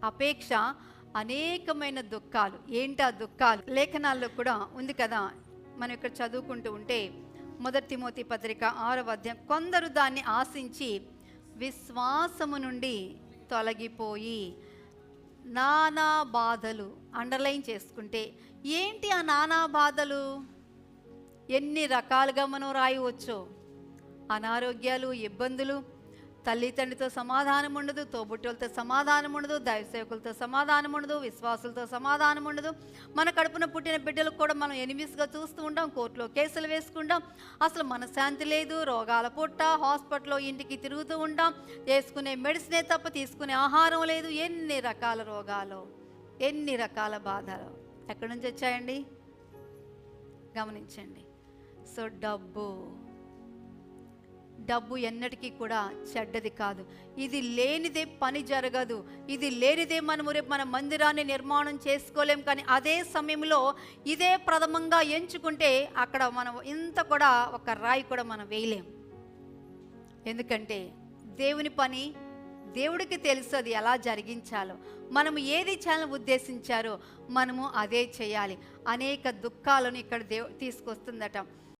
అపేక్ష అనేకమైన దుఃఖాలు. ఏంటి ఆ దుఃఖాలు? లేఖనాల్లో కూడా ఉంది కదా, మనం ఇక్కడ చదువుకుంటూ ఉంటే 1 తిమోతి పత్రిక 6వ అధ్యాయం, కొందరు దాన్ని ఆశించి విశ్వాసము నుండి తొలగిపోయి నానా బాధలు. అండర్లైన్ చేసుకుంటే ఏంటి ఆ నానా బాధలు? ఎన్ని రకాలుగా మనం రాయవచ్చో. అనారోగ్యాలు, ఇబ్బందులు, తల్లిదండ్రితో సమాధానం ఉండదు, తోబుట్టులతో సమాధానం ఉండదు, దైవసేవకులతో సమాధానం ఉండదు, విశ్వాసులతో సమాధానం ఉండదు. మన కడుపున పుట్టిన బిడ్డలకు కూడా మనం ఎనిమిస్గా చూస్తూ ఉంటాం, కోర్టులో కేసులు వేసుకుంటాం. అసలు మనశ్శాంతి లేదు, రోగాల పుట్ట, హాస్పిటల్లో ఇంటికి తిరుగుతూ ఉంటాం. వేసుకునే మెడిసినే తప్ప తీసుకునే ఆహారం లేదు. ఎన్ని రకాల రోగాలు, ఎన్ని రకాల బాధలు ఎక్కడి నుంచి వచ్చాయండి? గమనించండి. సో డబ్బు ఎన్నటికీ కూడా చెడ్డది కాదు. ఇది లేనిదే పని జరగదు. ఇది లేనిదే మనము రేపు మన మందిరాన్ని నిర్మాణం చేసుకోలేం. కానీ అదే సమయంలో ఇదే ప్రథమంగా ఎంచుకుంటే అక్కడ మనం ఇంత కూడా ఒక రాయి కూడా మనం వేయలేం. ఎందుకంటే దేవుని పని దేవుడికి తెలుసు అది ఎలా జరిగించాలో. మనము ఏది చేయాలని ఉద్దేశించారో మనము అదే చేయాలి. అనేక దుఃఖాలను ఇక్కడ తీసుకొస్తుందట.